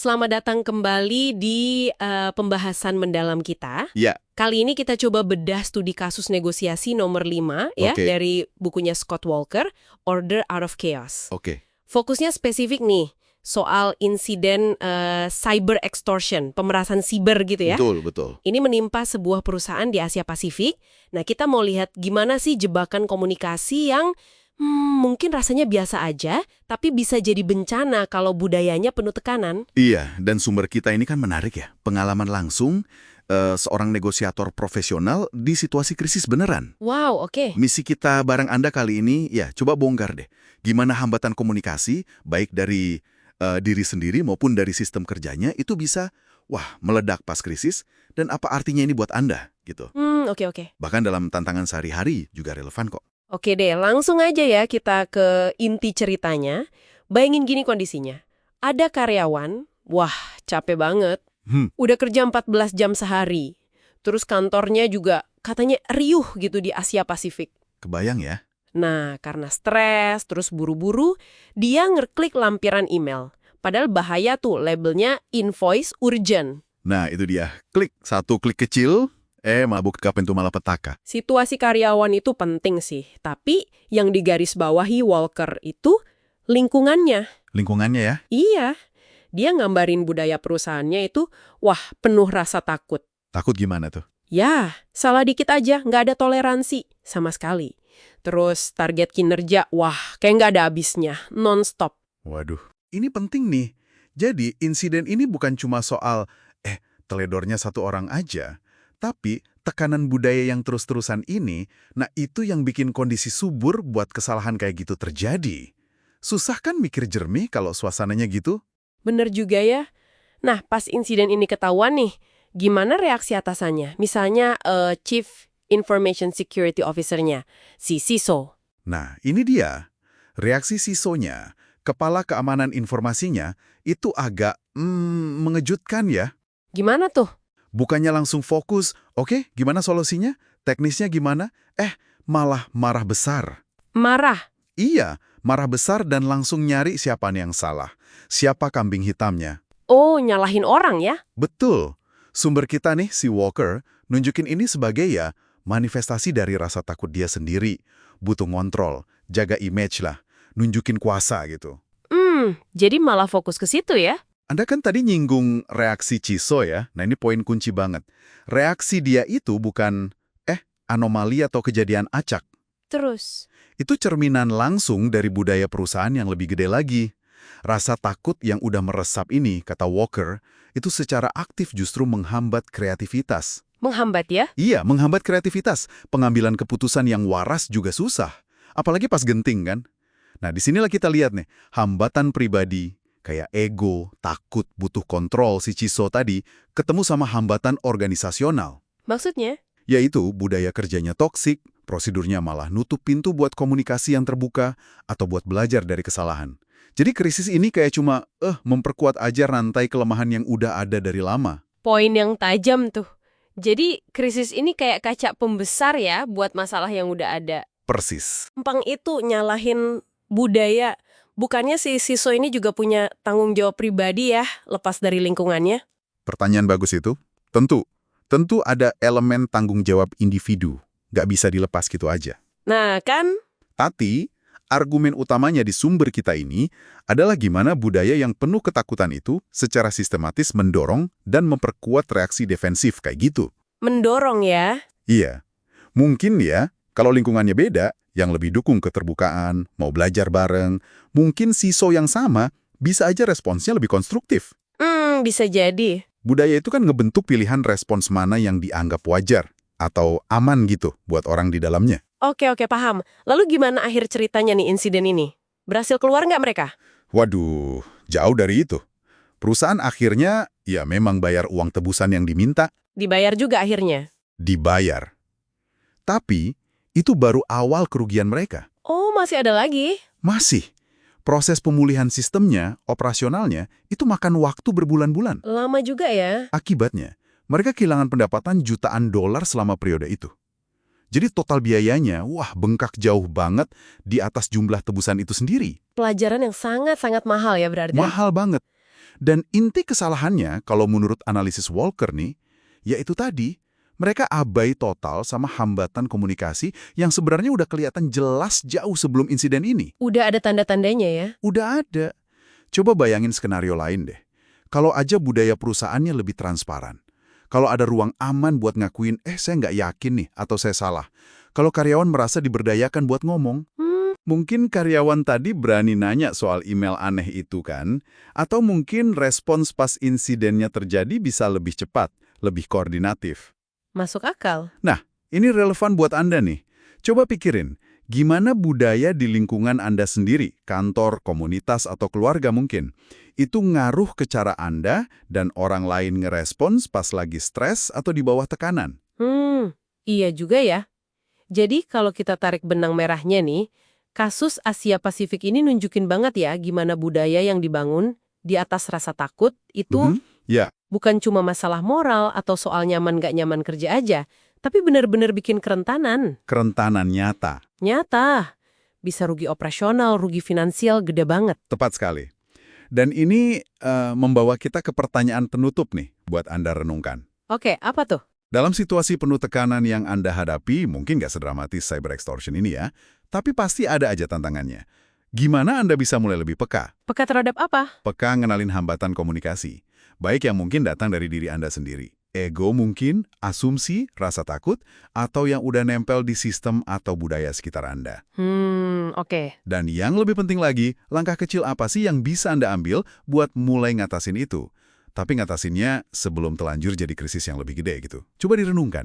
Selamat datang kembali di pembahasan mendalam kita. Ya, Kali ini kita coba bedah studi kasus negosiasi nomor 5 ya, Oke. dari bukunya Scott Walker, Order Out of Chaos. oke. Fokusnya spesifik nih, soal insiden cyber extortion, pemerasan siber gitu ya. Betul, betul. Ini menimpa sebuah perusahaan di Asia Pasifik. Nah, kita mau lihat gimana sih jebakan komunikasi yang mungkin rasanya biasa aja, tapi bisa jadi bencana kalau budayanya penuh tekanan. Iya, dan sumber kita ini kan menarik ya. Pengalaman langsung seorang negosiator profesional di situasi krisis beneran. Wow, oke. Misi kita bareng Anda kali ini, ya coba bongkar deh. Gimana hambatan komunikasi, baik dari diri sendiri maupun dari sistem kerjanya, itu bisa, meledak pas krisis, dan apa artinya ini buat Anda, gitu. Oke. Bahkan dalam tantangan sehari-hari juga relevan kok. Oke deh, langsung aja ya kita ke inti ceritanya. Bayangin gini kondisinya. Ada karyawan, capek banget. Udah kerja 14 jam sehari. Terus kantornya juga katanya riuh gitu di Asia Pasifik. Kebayang ya? Nah, karena stres, terus buru-buru, dia ngeklik lampiran email. Padahal bahaya tuh, labelnya invoice urgent. Nah, itu dia. Satu klik kecil, malah buka pintu malapetaka. Situasi karyawan itu penting sih, tapi yang digarisbawahi Walker itu lingkungannya. Lingkungannya ya? Iya, dia ngambarin budaya perusahaannya itu, penuh rasa takut. Takut gimana tuh? Ya, salah dikit aja, nggak ada toleransi sama sekali. Terus target kinerja, kayak nggak ada habisnya, non-stop. Waduh, ini penting nih. Jadi, insiden ini bukan cuma soal, teledornya satu orang aja, tapi tekanan budaya yang terus-terusan ini, nah itu yang bikin kondisi subur buat kesalahan kayak gitu terjadi. Susah kan mikir jernih kalau suasananya gitu? Bener juga ya. Nah, pas insiden ini ketahuan nih, gimana reaksi atasannya? Misalnya Chief Information Security Officer-nya, si CISO. Nah, ini dia. Reaksi CISO-nya, Kepala Keamanan Informasinya, itu agak mengejutkan ya. Gimana tuh? Bukannya langsung fokus, oke, gimana solusinya? Teknisnya gimana? Malah marah besar. Marah. Iya, marah besar dan langsung nyari siapa yang salah. Siapa kambing hitamnya. Oh, nyalahin orang ya? Betul. Sumber kita nih, si Walker, nunjukin ini sebagai manifestasi dari rasa takut dia sendiri. Butuh ngontrol, jaga image lah, nunjukin kuasa gitu. Jadi malah fokus ke situ ya? Anda kan tadi nyinggung reaksi CISO ya. Nah ini poin kunci banget. Reaksi dia itu bukan, anomali atau kejadian acak. Terus? Itu cerminan langsung dari budaya perusahaan yang lebih gede lagi. Rasa takut yang udah meresap ini, kata Walker, itu secara aktif justru menghambat kreativitas. Menghambat ya? Iya, menghambat kreativitas. Pengambilan keputusan yang waras juga susah. Apalagi pas genting kan? Nah disinilah kita lihat nih, hambatan pribadi, kayak ego, takut, butuh kontrol si CISO tadi, ketemu sama hambatan organisasional. Maksudnya? Yaitu budaya kerjanya toksik, prosedurnya malah nutup pintu buat komunikasi yang terbuka, atau buat belajar dari kesalahan. Jadi krisis ini kayak cuma, memperkuat aja rantai kelemahan yang udah ada dari lama. Poin yang tajam tuh. Jadi krisis ini kayak kaca pembesar ya buat masalah yang udah ada. Persis. Gampang itu nyalahin budaya. Bukannya si CISO ini juga punya tanggung jawab pribadi ya, lepas dari lingkungannya? Pertanyaan bagus itu. Tentu ada elemen tanggung jawab individu. Nggak bisa dilepas gitu aja. Nah kan? Tapi, argumen utamanya di sumber kita ini adalah gimana budaya yang penuh ketakutan itu secara sistematis mendorong dan memperkuat reaksi defensif kayak gitu. Mendorong ya? Iya. Mungkin ya, kalau lingkungannya beda, yang lebih dukung keterbukaan, mau belajar bareng, mungkin CISO yang sama bisa aja responsnya lebih konstruktif. Bisa jadi. Budaya itu kan ngebentuk pilihan respons mana yang dianggap wajar atau aman gitu buat orang di dalamnya. Oke, paham. Lalu gimana akhir ceritanya nih insiden ini? Berhasil keluar nggak mereka? Waduh, jauh dari itu. Perusahaan akhirnya ya memang bayar uang tebusan yang diminta. Dibayar juga akhirnya? Dibayar. Tapi, itu baru awal kerugian mereka. Oh, masih ada lagi? Masih. Proses pemulihan sistemnya, operasionalnya, itu makan waktu berbulan-bulan. Lama juga ya? Akibatnya, mereka kehilangan pendapatan jutaan dolar selama periode itu. Jadi total biayanya, bengkak jauh banget di atas jumlah tebusan itu sendiri. Pelajaran yang sangat-sangat mahal ya berarti? Mahal banget. Dan inti kesalahannya, kalau menurut analisis Walker nih, yaitu tadi, mereka abai total sama hambatan komunikasi yang sebenarnya udah kelihatan jelas jauh sebelum insiden ini. Udah ada tanda-tandanya ya? Udah ada. Coba bayangin skenario lain deh. Kalau aja budaya perusahaannya lebih transparan. Kalau ada ruang aman buat ngakuin, saya nggak yakin nih, atau saya salah. Kalau karyawan merasa diberdayakan buat ngomong, mungkin karyawan tadi berani nanya soal email aneh itu kan? Atau mungkin respons pas insidennya terjadi bisa lebih cepat, lebih koordinatif. Masuk akal. Nah, ini relevan buat Anda nih. Coba pikirin, gimana budaya di lingkungan Anda sendiri, kantor, komunitas, atau keluarga mungkin, itu ngaruh ke cara Anda dan orang lain ngerespons pas lagi stres atau di bawah tekanan. Iya juga ya. Jadi kalau kita tarik benang merahnya nih, kasus Asia Pasifik ini nunjukin banget ya gimana budaya yang dibangun di atas rasa takut itu Ya, bukan cuma masalah moral atau soal nyaman gak nyaman kerja aja, tapi benar-benar bikin kerentanan. kerentanan nyata. Nyata. Bisa rugi operasional, rugi finansial gede banget. Tepat sekali. Dan ini membawa kita ke pertanyaan penutup nih buat Anda renungkan. Oke, apa tuh? Dalam situasi penuh tekanan yang Anda hadapi, mungkin nggak sedramatis cyber extortion ini ya, tapi pasti ada aja tantangannya. Gimana Anda bisa mulai lebih peka? Peka terhadap apa? Peka ngenalin hambatan komunikasi. Baik yang mungkin datang dari diri Anda sendiri. Ego mungkin, asumsi, rasa takut, atau yang udah nempel di sistem atau budaya sekitar Anda. Oke. Dan yang lebih penting lagi, langkah kecil apa sih yang bisa Anda ambil buat mulai ngatasin itu? Tapi ngatasinnya sebelum telanjur jadi krisis yang lebih gede gitu. Coba direnungkan.